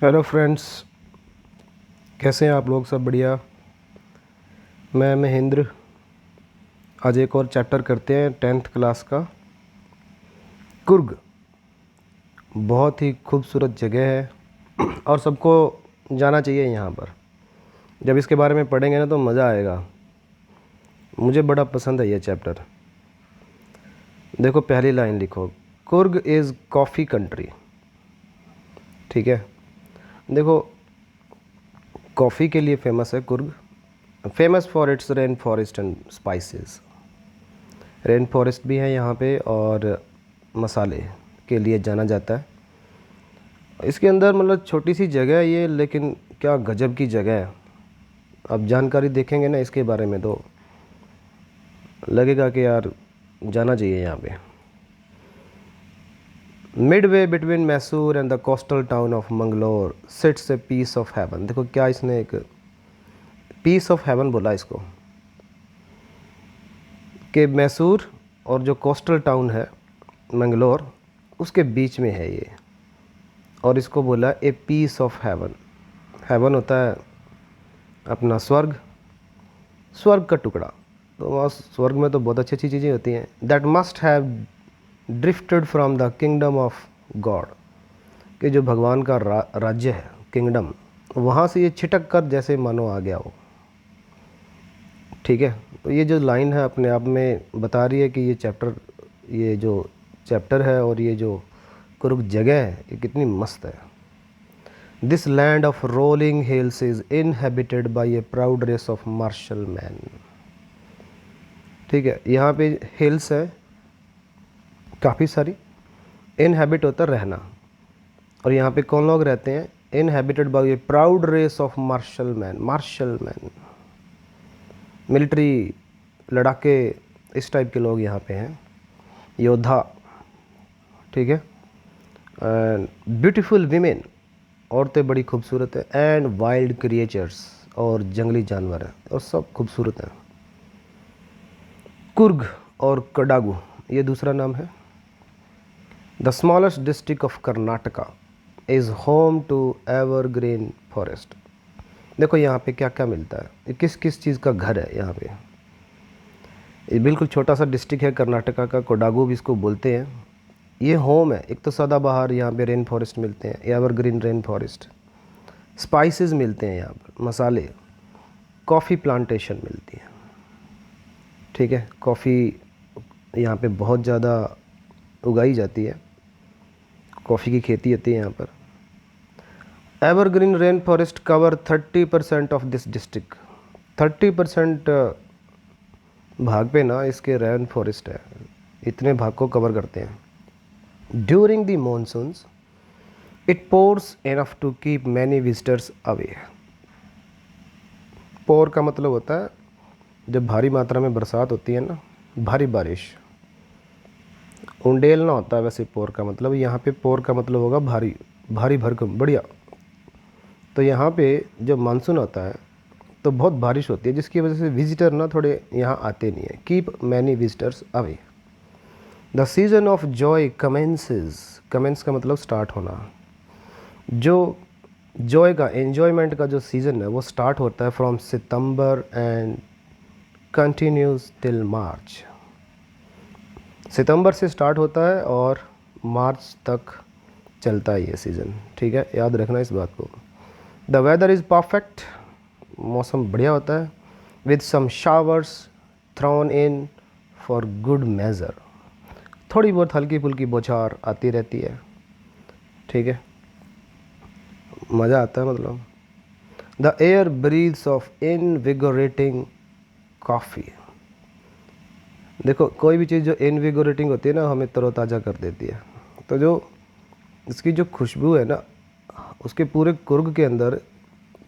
Hello friends, कैसे हैं आप लोग? सब बढ़िया। मैं महेंद्र। आज एक और चैप्टर करते हैं 10th क्लास का। कुर्ग बहुत ही खूबसूरत जगह है और सबको जाना चाहिए यहाँ पर। जब इसके बारे में पढ़ेंगे ना तो मज़ा आएगा। मुझे बड़ा पसंद है ये चैप्टर। देखो, पहली लाइन लिखो, कुर्ग इज़ कॉफ़ी कंट्री। ठीक है, देखो, कॉफ़ी के लिए फेमस है Coorg. Famous for its rain forest and spices. Rain forest भी है यहाँ पे और मसाले के लिए जाना जाता है। इसके अंदर मतलब छोटी सी जगह है ये, लेकिन क्या गजब की जगह है। अब जानकारी देखेंगे ना इसके बारे में तो लगेगा कि यार जाना चाहिए यहाँ पे। Midway between Mysore and the coastal town of Mangalore sits a piece of heaven. देखो क्या इसने एक पीस ऑफ हेवन बोला इसको, कि मैसूर और जो कोस्टल टाउन है मंगलोर उसके बीच में है ये, और इसको बोला a piece of heaven. Heaven होता है अपना स्वर्ग, स्वर्ग का टुकड़ा। तो वहाँ स्वर्ग में तो बहुत अच्छी अच्छी चीज़ें होती हैं। That must have drifted from the kingdom of God, कि जो भगवान का राज्य है, किंगडम, वहाँ से ये छिटक कर जैसे मानो आ गया हो। ठीक है, तो ये जो लाइन है अपने आप में बता रही है कि ये जो चैप्टर है और ये जो कुर्ग जगह है ये कितनी मस्त है। This land of rolling hills is inhabited by a proud race of martial man. ठीक है, यहाँ पे हिल्स है काफ़ी सारी। इनहेबिट होता है रहना, और यहाँ पे कौन लोग रहते हैं? Inhabited by a proud race of martial man. Martial man military, लड़ाके, इस टाइप के लोग यहाँ पे हैं, योद्धा। ठीक है, एंड ब्यूटीफुल वीमेन, औरतें बड़ी खूबसूरत है। एंड वाइल्ड क्रिएचर्स, और जंगली जानवर हैं और सब खूबसूरत हैं। कुर्ग और कोडागु ये दूसरा नाम है। The smallest district of Karnataka is home to evergreen forest. देखो यहाँ पे क्या क्या मिलता है, ये किस किस चीज़ का घर है यहाँ पे। ये बिल्कुल छोटा सा डिस्ट्रिक्ट है कर्नाटका का, कोडागु भी इसको बोलते हैं। ये होम है, एक तो सदाबहार यहाँ पे रेन फॉरेस्ट मिलते हैं, एवरग्रीन रेन फॉरेस्ट। स्पाइसेस मिलते हैं यहाँ पर, मसाले। कॉफ़ी प्लांटेशन मिलती है। ठीक है, कॉफ़ी यहाँ पे बहुत ज़्यादा उगाई जाती है, कॉफ़ी की खेती होती है यहाँ पर। Evergreen rain forest cover 30% of this district. 30% भाग पे ना इसके रेन फॉरेस्ट है, इतने भाग को कवर करते हैं। During the monsoons it pours enough to keep many visitors away. Pour का मतलब होता है जब भारी मात्रा में बरसात होती है ना, भारी बारिश। उंडेल ना होता है वैसे पोर का मतलब, यहाँ पे पोर का मतलब होगा भारी, भारी भरकम, बढ़िया। तो यहाँ पे जब मानसून होता है तो बहुत बारिश होती है, जिसकी वजह से विजिटर ना थोड़े यहाँ आते नहीं है। Keep many visitors away. The season of joy commences. Commence का मतलब स्टार्ट होना। जो जॉय का, एन्जॉयमेंट का जो सीज़न है वो स्टार्ट होता है from September and continues till March. सितंबर से स्टार्ट होता है और मार्च तक चलता है ये सीज़न। ठीक है, याद रखना इस बात को। The weather is perfect. मौसम बढ़िया होता है। With some showers thrown in for good measure. थोड़ी बहुत हल्की फुल्की बौछार आती रहती है। ठीक है, मज़ा आता है मतलब। The air breathes of invigorating coffee. देखो, कोई भी चीज़ जो इनविगोरेटिंग होती है ना, हमें तरोताज़ा कर देती है। तो जो इसकी जो खुशबू है ना, उसके पूरे कुर्ग के अंदर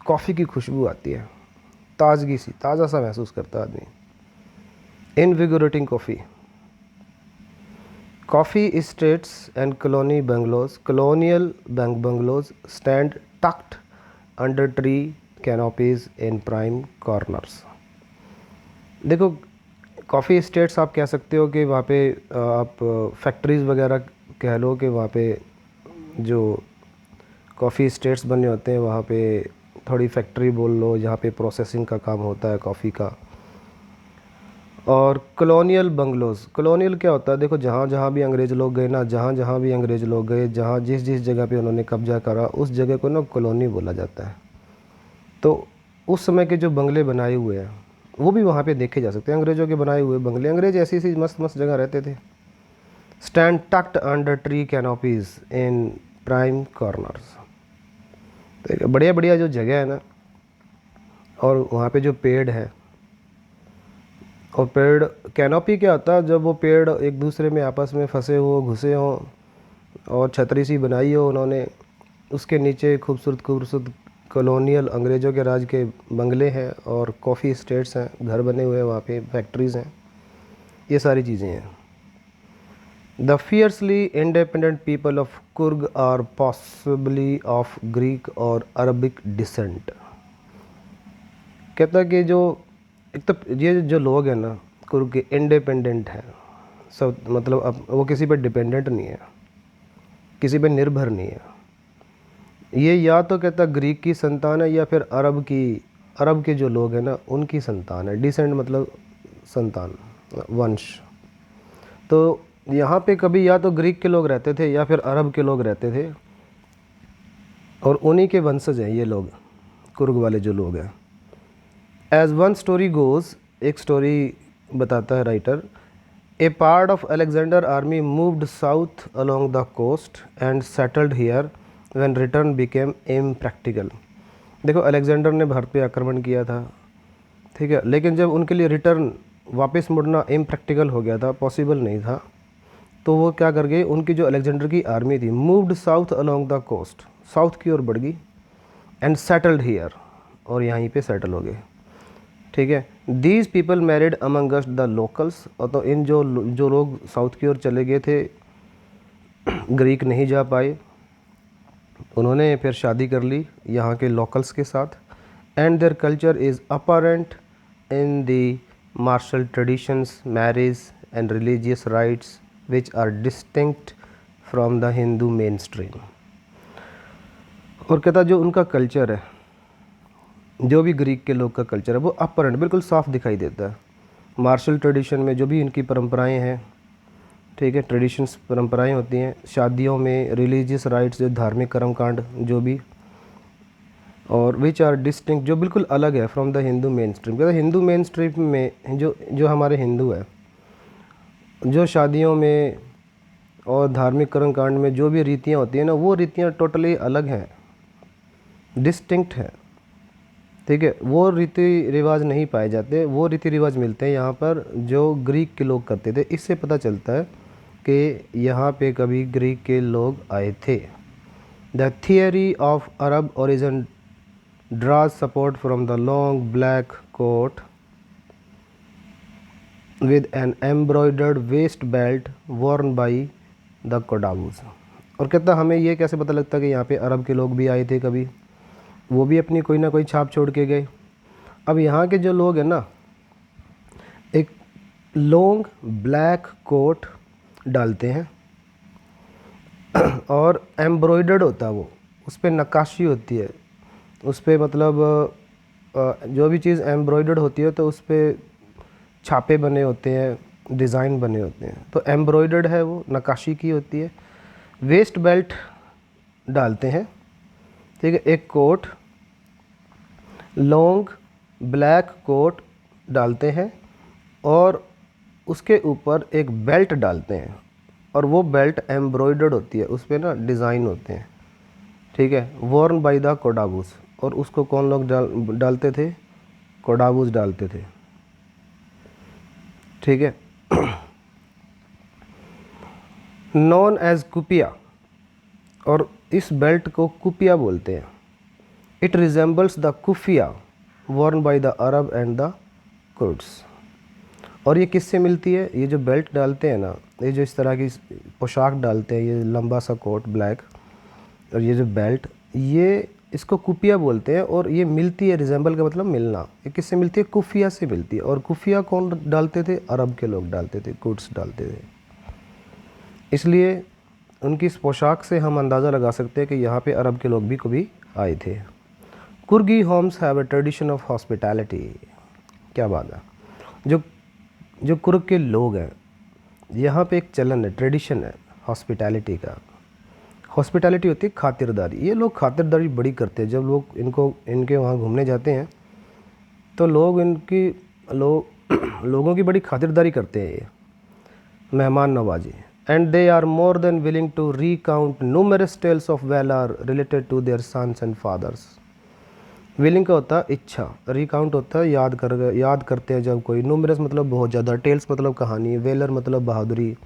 कॉफ़ी की खुशबू आती है, ताजगी सी, ताज़ा सा महसूस करता है आदमी। Invigorating coffee. Coffee estates and colony bungalows, colonial bungalows stand tucked under tree canopies in prime corners. देखो, कॉफ़ी इस्टेट्स आप कह सकते हो कि वहाँ पे आप फैक्ट्रीज़ वगैरह कह लो, कि वहाँ पे जो कॉफ़ी स्टेट्स बने होते हैं वहाँ पे, थोड़ी फैक्ट्री बोल लो जहाँ पे प्रोसेसिंग का काम होता है कॉफ़ी का। और कॉलोनियल बंगलोज़, कॉलोनियल क्या होता है, देखो जहाँ जहाँ भी अंग्रेज़ लोग गए ना, जहाँ जहाँ भी अंग्रेज़ लोग गए, जहाँ जिस जिस जगह पे उन्होंने कब्जा करा उस जगह को ना कॉलोनी बोला जाता है। तो उस समय के जो बंगले बनाए हुए हैं वो भी वहाँ पे देखे जा सकते हैं, अंग्रेज़ों के बनाए हुए बंगले। अंग्रेज़ ऐसी ऐसी मस्त मस्त जगह रहते थे। Stand tucked under tree canopies in prime corners, तो बढ़िया बढ़िया जो जगह है ना, और वहाँ पे जो पेड़ है, और पेड़ कैनोपी क्या होता है, जब वो पेड़ एक दूसरे में आपस में फंसे हो, घुसे हों, और छतरी सी बनाई हो उन्होंने, उसके नीचे खूबसूरत खूबसूरत कॉलोनियल अंग्रेज़ों के राज के बंगले हैं और कॉफ़ी स्टेट्स हैं, घर बने हुए हैं वहाँ पे, फैक्ट्रीज़ हैं, ये सारी चीज़ें हैं। The fiercely independent people of Coorg are possibly of Greek or Arabic descent. कहता है कि जो एक तो ये जो लोग हैं ना कुर्ग के, इंडिपेंडेंट हैं सब, मतलब अब वो किसी पर डिपेंडेंट नहीं है, किसी पर निर्भर नहीं है। ये या तो कहता ग्रीक की संतान है या फिर अरब के जो लोग हैं ना उनकी संतान है। डिसेंट मतलब संतान, वंश। तो यहाँ पे कभी या तो ग्रीक के लोग रहते थे या फिर अरब के लोग रहते थे, और उन्हीं के वंशज हैं ये लोग, कुर्ग वाले जो लोग हैं। एज वन स्टोरी गोज़, एक स्टोरी बताता है writer, a part of Alexander army moved south along the coast and settled here when return became impractical. देखो अलेक्जेंडर ने भारत पे आक्रमण किया था, ठीक है, लेकिन जब उनके लिए रिटर्न वापस मुड़ना इम्प्रैक्टिकल हो गया था, पॉसिबल नहीं था, तो वो क्या कर गए, उनकी जो अलेक्जेंडर की आर्मी थी, moved south along the coast, south की ओर बढ़ गई, एंड सेटल्ड हियर, और यहीं पे सेटल हो गए, ठीक है। These people married amongst the locals, और तो इन जो जो लोग साउथ की ओर चले गए थे, ग्रीक नहीं जा पाए, उन्होंने फिर शादी कर ली यहाँ के लोकल्स के साथ। And their culture is apparent in the martial traditions, marriage and religious rites which are distinct from the Hindu mainstream. और कहता जो उनका कल्चर है, जो भी ग्रीक के लोग का कल्चर है, वो अपरेंट बिल्कुल साफ दिखाई देता है। मार्शल ट्रेडिशन में जो भी इनकी परंपराएं हैं, ठीक है, ट्रेडिशंस परंपराएं होती हैं, शादियों में रिलीजियस राइट्स, जो धार्मिक कर्मकांड जो भी, और विच आर डिस्टिंक्ट, जो बिल्कुल अलग है from the Hindu main stream. कहते हिंदू मेन स्ट्रीम में जो जो हमारे हिंदू है, जो शादियों में और धार्मिक कर्मकांड में जो भी रीतियाँ होती हैं ना, वो रीतियाँ टोटली अलग हैं, डिस्टिंक्ट हैं, ठीक है। वो रीति रिवाज नहीं पाए जाते, वो रीति रिवाज मिलते हैं यहाँ पर जो ग्रीक के लोग करते थे। इससे पता चलता है कि यहाँ पे कभी ग्रीक के लोग आए थे। The theory of Arab origin draws support from the long black coat with an embroidered waist belt worn by the Kodavus. और कहता हमें ये कैसे पता लगता कि यहाँ पे अरब के लोग भी आए थे कभी, वो भी अपनी कोई ना कोई छाप छोड़ के गए। अब यहाँ के जो लोग हैं ना, एक लॉन्ग ब्लैक कोट डालते हैं और एम्ब्रॉयडर्ड होता है वो, उस पर नक्काशी होती है, उस पर मतलब जो भी चीज़ एम्ब्रॉयडर्ड होती है तो उस पर छापे बने होते हैं, डिज़ाइन बने होते हैं, तो एम्ब्रॉयडर्ड है वो, नक्काशी की होती है। वेस्ट बेल्ट डालते हैं, ठीक है, एक कोट, लॉन्ग ब्लैक कोट डालते हैं और उसके ऊपर एक बेल्ट डालते हैं, और वो बेल्ट एम्ब्रॉयडर्ड होती है, उस पर ना डिज़ाइन होते हैं, ठीक है, वॉर्न बाय द कोडावूज। और उसको कौन लोग डालते थे, कोडावूज डालते थे, ठीक है। नॉन एज कुपिया, और इस बेल्ट को कुपिया बोलते हैं। It resembles the keffiyeh Warne by the Arab and the Kurds. और ये किससे मिलती है, ये जो बेल्ट डालते हैं ना, ये जो इस तरह की पोशाक डालते हैं, ये लंबा सा कोट ब्लैक, और ये जो बेल्ट, ये इसको कुफिया बोलते हैं। और ये मिलती है, रिजेंबल का मतलब मिलना, ये किससे मिलती है, कुफिया से मिलती है। और कुफिया कौन डालते थे, अरब के लोग डालते थे, कुर्ड्स डालते थे। इसलिए उनकी इस पोशाक से हम अंदाज़ा लगा सकते हैं कि यहाँ पे अरब के लोग भी कभी आए थे। Coorgi homes have a tradition of hospitality. क्या बात है। जो जो कुर्ग के लोग हैं, यहाँ पे एक चलन है, ट्रेडिशन है हॉस्पिटैलिटी का। हॉस्पिटैलिटी होती है खातिरदारी। ये लोग खातिरदारी बड़ी करते हैं। जब लोग इनके वहाँ घूमने जाते हैं तो लोग लोगों की बड़ी खातिरदारी करते हैं, ये मेहमान नवाजी। And they are more than willing to recount numerous tales of valour related to their sons and fathers. Willing का होता है इच्छा, रिकाउंट होता है याद करते हैं जब कोई। न्यूमरस मतलब बहुत ज़्यादा, टेल्स मतलब कहानी, वेलर मतलब बहादुरी,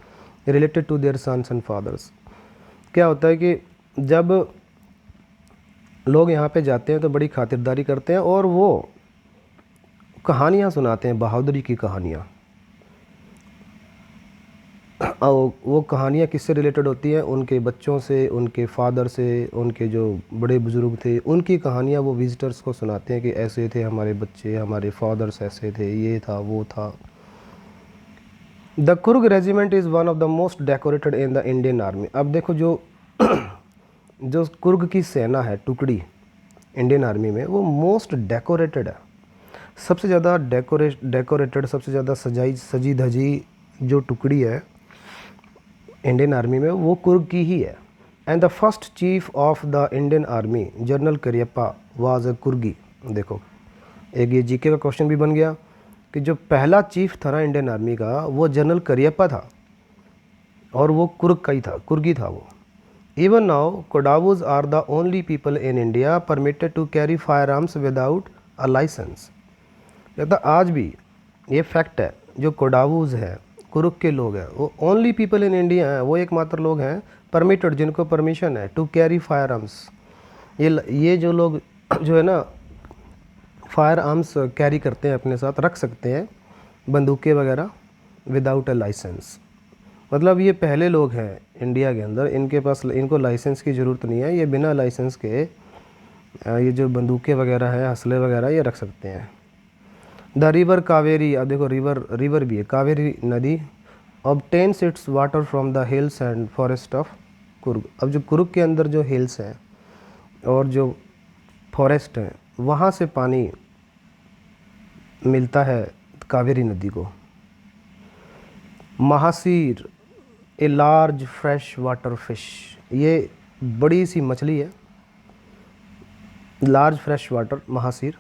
related to their sons and fathers. क्या होता है कि जब लोग यहाँ पे जाते हैं तो बड़ी खातिरदारी करते हैं और वो कहानियाँ सुनाते हैं, बहादुरी की कहानियाँ। वो कहानियाँ किससे रिलेटेड होती हैं? उनके बच्चों से, उनके फादर से, उनके जो बड़े बुज़ुर्ग थे उनकी कहानियाँ वो विज़िटर्स को सुनाते हैं कि ऐसे थे हमारे बच्चे, हमारे फादर्स ऐसे थे, ये था वो था। The Coorg regiment is one of the most decorated in the Indian army. अब देखो जो जो कुर्ग की सेना है, टुकड़ी इंडियन आर्मी में, वो मोस्ट डेकोरेटेड है। सबसे ज़्यादा डेकोरेटेड, सबसे ज़्यादा सजी धजी जो टुकड़ी है इंडियन आर्मी में, वो कुर्ग की ही है। And the first chief of the Indian army general Cariappa was a Coorgi. देखो एक ये जीके का क्वेश्चन भी बन गया कि जो पहला चीफ था ना इंडियन आर्मी का, वो जनरल करियप्पा था और वो कुर्ग का ही था, कुर्गी था वो। Even now Kodavus are the only people in India permitted to carry firearms without a licence. कहता आज भी ये फैक्ट है, जो कोडावूज है, कुरुक के लोग हैं, वो ओनली पीपल इन इंडिया हैं, वो एकमात्र लोग हैं परमिटेड, जिनको परमिशन है टू कैरी फायर आर्म्स। ये जो लोग जो है ना फायर आर्म्स कैरी करते हैं, अपने साथ रख सकते हैं बंदूकें वगैरह, विदाउट अ लाइसेंस। मतलब ये पहले लोग हैं इंडिया के अंदर, इनके पास, इनको लाइसेंस की ज़रूरत नहीं है, ये बिना लाइसेंस के ये जो बंदूकें वगैरह हैं, हसले वगैरह, ये रख सकते हैं। द रिवर कावेरी, अब देखो रिवर भी है, कावेरी नदी obtains it's water from the hills and forest of Coorg. अब जो कुर्ग के अंदर जो हिल्स हैं और जो फॉरेस्ट हैं, वहाँ से पानी मिलता है कावेरी नदी को। Mahseer, a large fresh water fish, ये बड़ी सी मछली है, large fresh water mahseer.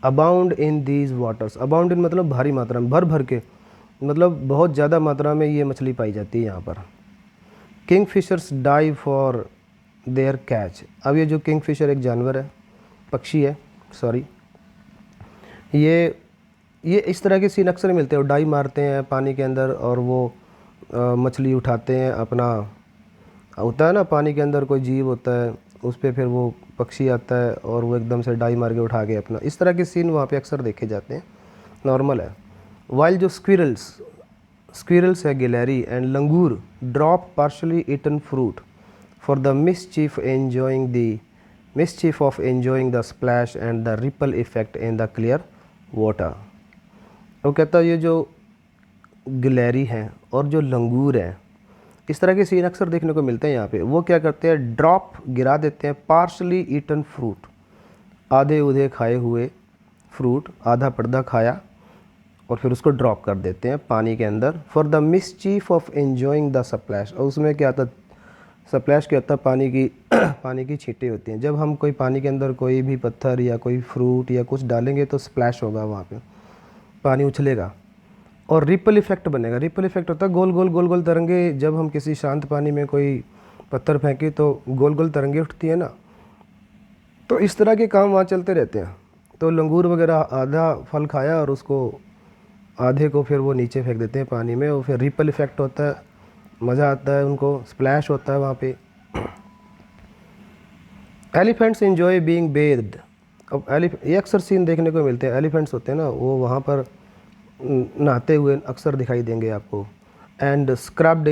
Abound in these waters, abound in मतलब भारी मात्रा में, भर भर के, मतलब बहुत ज़्यादा मात्रा में ये मछली पाई जाती है यहाँ पर। Kingfishers die for their catch. अब ये जो किंग फिशर एक जानवर है, पक्षी है, सॉरी, ये इस तरह के सीन अक्सर मिलते हैं। वो डाई मारते हैं पानी के अंदर और वो मछली उठाते हैं, अपना होता है ना पानी के अंदर कोई जीव होता है, उस पर फिर वो पक्षी आता है और वो एकदम से डाई मार के उठा के अपना, इस तरह के सीन वहाँ पे अक्सर देखे जाते हैं, नॉर्मल है। वाइल जो स्क्विरल्स है, गिलहरी and langur drop partially eaten fruit for the mischief of enjoying the splash and the ripple effect in the clear water. वो कहता है ये जो गिलहरी हैं और जो लंगूर हैं, इस तरह के सीन अक्सर देखने को मिलते हैं यहाँ पे। वो क्या करते हैं, ड्रॉप गिरा देते हैं, पार्शली ईटन फ्रूट, आधे उधे खाए हुए फ्रूट, आधा पर्दा खाया और फिर उसको ड्रॉप कर देते हैं पानी के अंदर, for the mischief of enjoying the splash. और उसमें क्या आता, स्प्लैश क्या होता है, पानी की छींटें होती हैं। जब हम कोई पानी के अंदर कोई भी पत्थर या कोई फ्रूट या कुछ डालेंगे तो स्प्लैश होगा, वहाँ पे पानी उछलेगा और रिपल इफेक्ट बनेगा। रिपल इफेक्ट होता है गोल गोल तरंगे। जब हम किसी शांत पानी में कोई पत्थर फेंके तो गोल गोल तरंगे उठती है ना, तो इस तरह के काम वहाँ चलते रहते हैं। तो लंगूर वगैरह आधा फल खाया और उसको आधे को फिर वो नीचे फेंक देते हैं पानी में, और फिर रिपल इफेक्ट होता है, मज़ा आता है उनको, स्प्लैश होता है वहाँ पे। Elephants enjoy being based. अब ये अक्सर सीन देखने को मिलते हैं, एलिफेंट्स होते हैं ना, वो वहाँ पर नहाते हुए अक्सर दिखाई देंगे आपको। And scrubbed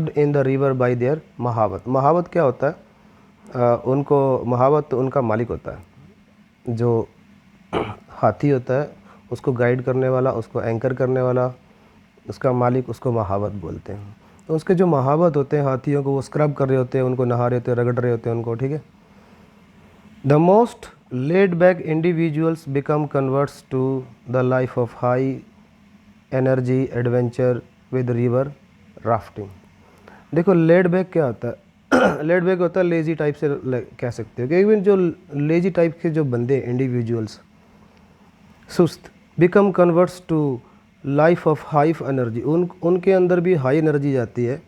in the river by their mahout. महावत क्या होता है, उनको महावत उनका मालिक होता है, जो हाथी होता है उसको गाइड करने वाला, उसको एंकर करने वाला, उसका मालिक, उसको महावत बोलते हैं। तो उसके जो महावत होते हैं हाथियों को, वो स्क्रब कर रहे होते हैं, उनको नहा रहे होते हैं, रगड़ रहे होते हैं उनको, ठीक है। The most laid back individuals become converts to the life of high energy adventure with river rafting. देखो लेड बैक क्या होता है लेड बैक होता है लेजी टाइप से कह सकते हो, क्योंकि जो लेजी टाइप के जो बंदे इंडिविजुअल्स सुस्त, become converts to life of high energy, उनके अंदर भी हाई एनर्जी जाती है,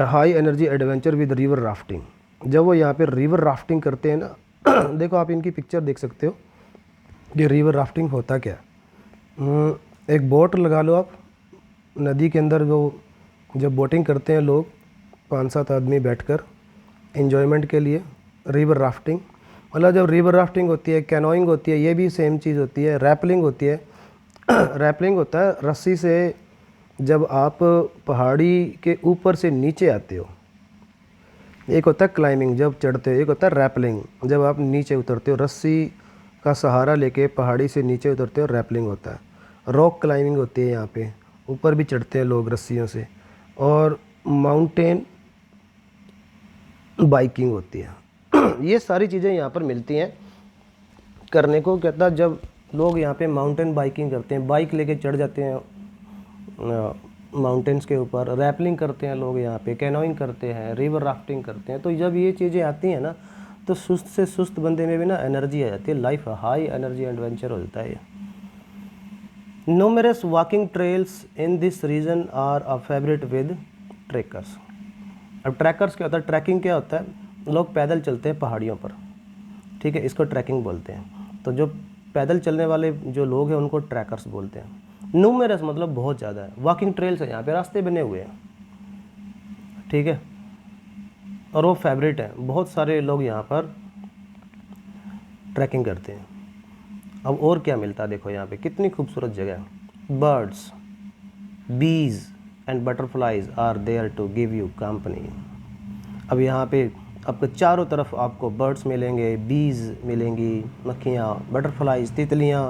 high energy adventure with river rafting. जब वो यहाँ पे रिवर राफ्टिंग करते हैं ना देखो आप इनकी पिक्चर देख सकते हो कि रिवर राफ्टिंग होता क्या है। एक बोट लगा लो आप नदी के अंदर, जो जब बोटिंग करते हैं लोग 5-7 आदमी बैठकर एंजॉयमेंट के लिए, रिवर राफ्टिंग मतलब जब रिवर राफ्टिंग होती है, कैनोइंग होती है, ये भी सेम चीज़ होती है, रैपलिंग होती है रैपलिंग होता है रस्सी से जब आप पहाड़ी के ऊपर से नीचे आते हो। एक होता है क्लाइंबिंग जब चढ़ते हो, एक होता है रैपलिंग जब आप नीचे उतरते हो, रस्सी का सहारा लेके पहाड़ी से नीचे उतरते हो, रैपलिंग होता है। रॉक क्लाइंबिंग होती है, यहाँ पे ऊपर भी चढ़ते हैं लोग रस्सियों से, और माउंटेन बाइकिंग होती है ये सारी चीज़ें यहाँ पर मिलती हैं करने को। कहता है जब लोग यहाँ पे माउंटेन बाइकिंग करते हैं, बाइक लेके चढ़ जाते हैं माउंटेन्स के ऊपर, रैपलिंग करते हैं लोग यहाँ पे, कैनोइंग करते हैं, रिवर राफ्टिंग करते हैं, तो जब ये चीज़ें आती हैं ना तो सुस्त से सुस्त बंदे में भी ना एनर्जी आ जाती है, लाइफ हाई एनर्जी एडवेंचर हो जाता है। Numerous walking trails in this region are a favourite with trekkers. अब ट्रैकर्स क्या होता है, ट्रैकिंग क्या होता है, लोग पैदल चलते हैं पहाड़ियों पर, ठीक है, इसको ट्रैकिंग बोलते हैं। तो जो पैदल चलने वाले जो लोग हैं उनको ट्रैकर्स बोलते हैं। न्यूमेरस मतलब बहुत ज़्यादा है, वॉकिंग ट्रेल्स है, यहाँ पे रास्ते बने हुए हैं, ठीक है, और वो फेवरेट है, बहुत सारे लोग यहाँ पर ट्रैकिंग करते हैं। अब और क्या मिलता है देखो यहाँ पे कितनी खूबसूरत जगह है। Birds, bees and butterflies are there to give you company. अब यहाँ पे आपको चारों तरफ आपको बर्ड्स मिलेंगे, बीज मिलेंगी, मक्खियाँ, बटरफ्लाइज, तितलियाँ,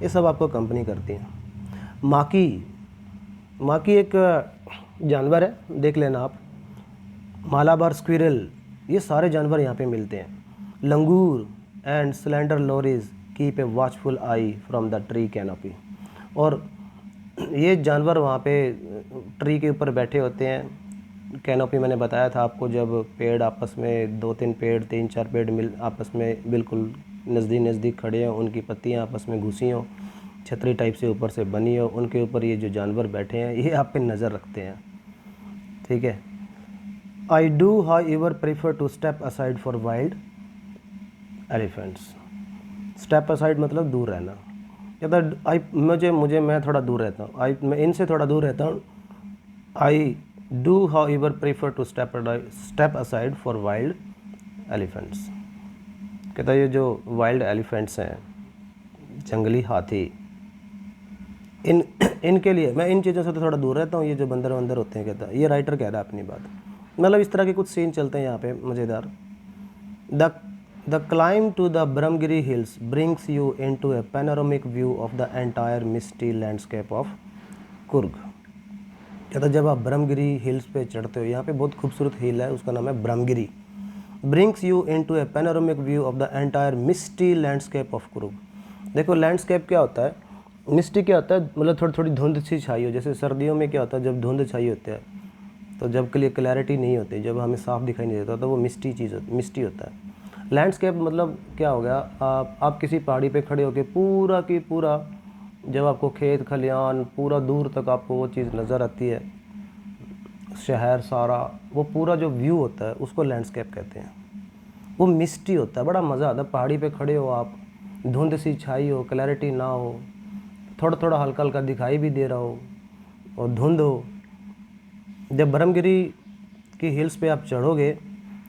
ये सब आपको कंपनी करती हैं। माकी एक जानवर है, देख लेना आप, मालाबार स्क्विरल, ये सारे जानवर यहाँ पे मिलते हैं। Langur and slender lorises keep a watchful eye from the tree canopy. और ये जानवर वहाँ पे ट्री के ऊपर बैठे होते हैं। कैनोपी मैंने बताया था आपको, जब पेड़ आपस में 2-3 पेड़ 3-4 पेड़ मिल आपस में बिल्कुल नज़दीक खड़े हों, उनकी पत्तियाँ आपस में घुसी हों, छतरी टाइप से ऊपर से बनी हो, उनके ऊपर ये जो जानवर बैठे हैं ये आप पे नज़र रखते हैं, ठीक है। I do however prefer to step aside for wild elephants. Step aside मतलब दूर रहना, कहता आई मैं थोड़ा दूर रहता हूँ, मैं इनसे थोड़ा दूर रहता हूँ। I do however prefer to step aside for wild elephants. कहता ये जो वाइल्ड एलिफेंट्स हैं, जंगली हाथी, इनके लिए मैं इन चीज़ों से तो थोड़ा दूर रहता हूँ, ये जो बंदर वंदर होते हैं, कहता ये राइटर कह रहा है अपनी बात। मतलब इस तरह के कुछ सीन चलते हैं यहाँ पे मज़ेदार। The climb to the Brahmagiri hills brings you into a panoramic view of the entire misty landscape of Coorg. कहता जब आप ब्रह्मगिरी हिल्स पे चढ़ते हो, यहाँ पे बहुत खूबसूरत हिल है, उसका नाम है Brahmagiri. Brings you into a panoramic view of the entire misty landscape of Coorg. देखो लैंडस्केप क्या होता है, मिस्टी क्या होता है, मतलब थोड़ी थोड़ी धुंध सी छाई हो। जैसे सर्दियों में क्या होता है, जब धुंध छाई होती है तो जब के लिए क्लैरिटी नहीं होती, जब हमें साफ दिखाई नहीं देता तो वो मिस्टी होता है। लैंडस्केप मतलब क्या हो गया, आप किसी पहाड़ी पे खड़े होकर पूरा की पूरा, जब आपको खेत खलियान पूरा दूर तक आपको वो चीज़ नज़र आती है, शहर सारा, वो पूरा जो व्यू होता है उसको लैंडस्केप कहते हैं। वो मिस्टी होता है, बड़ा मज़ा आता है। पहाड़ी पे खड़े हो आप, धुंध सी छाई हो, क्लैरिटी ना हो, थोड़ा थोड़ा हल्का हल्का दिखाई भी दे रहा हो और धुंध हो। जब ब्रह्मगिरी की हिल्स पे आप चढ़ोगे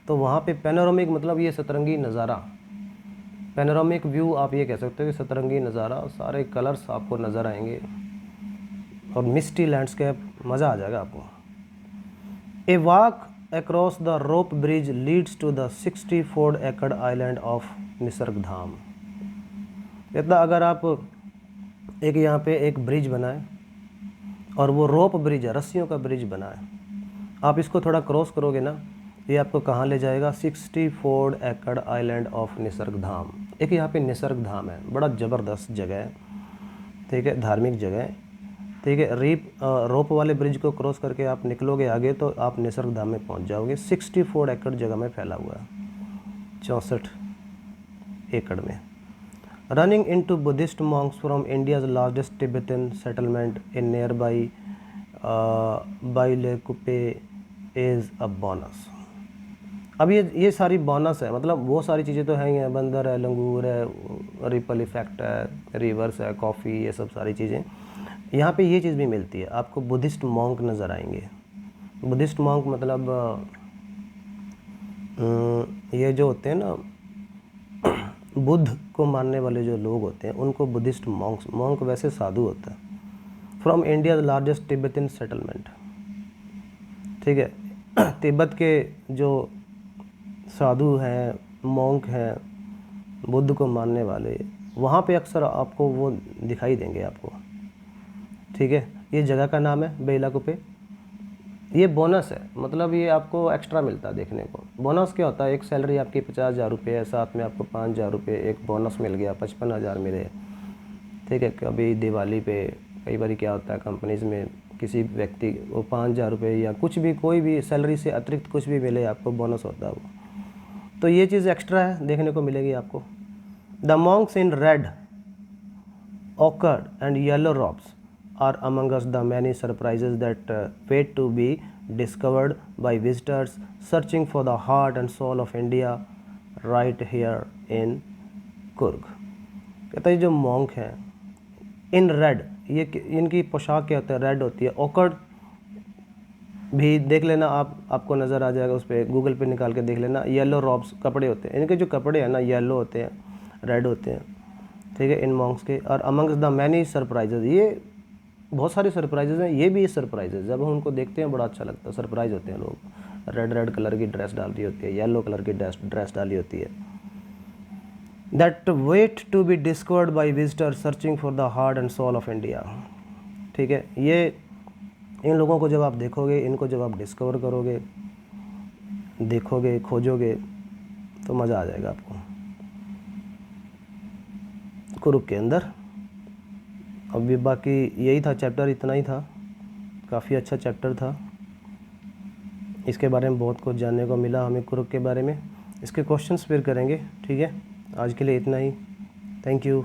तो वहाँ पे पैनोरामिक मतलब ये सतरंगी नज़ारा, पैनोरामिक व्यू आप ये कह सकते हो कि सतरंगी नज़ारा, सारे कलर्स आपको नज़र आएंगे और मिस्टी लैंडस्केप, मज़ा आ जाएगा आपको। A walk across the rope bridge leads to the 64 acre island of निसर्गधाम। इतना अगर आप एक यहाँ पे एक ब्रिज बनाए और वो रोप ब्रिज है, रस्सियों का ब्रिज बना है। आप इसको थोड़ा क्रॉस करोगे ना, ये आपको कहाँ ले जाएगा, 64 एकड़ आइलैंड ऑफ निसर्ग धाम। एक यहाँ पे निसर्ग धाम है, बड़ा ज़बरदस्त जगह है, ठीक है, धार्मिक जगह है, ठीक है। रोप वाले ब्रिज को क्रॉस करके आप निकलोगे आगे तो आप निसर्ग धाम में पहुँच जाओगे। 64 एकड़ जगह में फैला हुआ है, 64 एकड़ में। Running into Buddhist monks from India's largest Tibetan settlement in nearby Bailekupe is a bonus। अब ये सारी बोनस है, मतलब वो सारी चीज़ें तो हैं ही हैं, बंदर है, लंगूर है, रिपल इफेक्ट है, रिवर्स है, कॉफ़ी, ये सब सारी चीज़ें। यहाँ पे ये चीज़ भी मिलती है आपको, बुद्धिस्ट मॉन्क नज़र आएंगे। बुद्धिस्ट मॉन्क मतलब ये जो होते हैं ना, बुद्ध को मानने वाले जो लोग होते हैं उनको बुद्धिस्ट मॉन्क्स, मॉन्क वैसे साधु होता है। From India largest Tibetan settlement, ठीक है। तिब्बत के जो साधु हैं, मॉन्क हैं, बुद्ध को मानने वाले, वहाँ पे अक्सर आपको वो दिखाई देंगे आपको, ठीक है। ये जगह का नाम है बेलाकुपे। ये बोनस है, मतलब ये आपको एक्स्ट्रा मिलता है देखने को। बोनस क्या होता है, एक सैलरी आपकी 50,000 रुपये है, साथ में आपको 5,000 रुपये एक बोनस मिल गया, 55,000 मिले, ठीक है। कभी दिवाली पे कई बार क्या होता है कंपनीज़ में, किसी व्यक्ति को 5,000 रुपये या कुछ भी, कोई भी सैलरी से अतिरिक्त कुछ भी मिले आपको, बोनस होता है वो। तो ये चीज़ एक्स्ट्रा है, देखने को मिलेगी आपको। The Monks in red, ochre and yellow robes are amongst the many surprises that wait to be discovered by visitors searching for the heart and soul of India right here in Kurg। कहता है जो monk हैं in red, ये इनकी पोशाक क्या होता है, रेड होती है। ओकड़ भी देख लेना आप, आपको नज़र आ जाएगा, उस पर गूगल पे निकाल के देख लेना। येलो रॉब्स कपड़े होते हैं, इनके जो कपड़े हैं ना येलो होते हैं, रेड होते हैं, ठीक है, इन मॉन्क्स के। और अमंग्स द मैनी सरप्राइजेज, ये बहुत सारे सरप्राइजेज हैं, ये भी सरप्राइजेज, जब हम उनको देखते हैं बड़ा अच्छा लगता है, सरप्राइज होते हैं लोग। रेड रेड कलर की ड्रेस डाली होती है, येलो कलर की ड्रेस डाली होती है। That wait to be discovered by visitor searching for the heart and soul of India, ठीक है। ये इन लोगों को जब आप देखोगे, इनको जब आप डिस्कवर करोगे, देखोगे, खोजोगे, तो मज़ा आ जाएगा आपको कुरुक के अंदर। अभी बाकी यही था चैप्टर, इतना ही था, काफ़ी अच्छा चैप्टर था। इसके बारे में बहुत कुछ जानने को मिला हमें कुरुक के बारे में। इसके क्वेश्चंस फिर करेंगे, ठीक है। आज के लिए इतना ही, थैंक यू।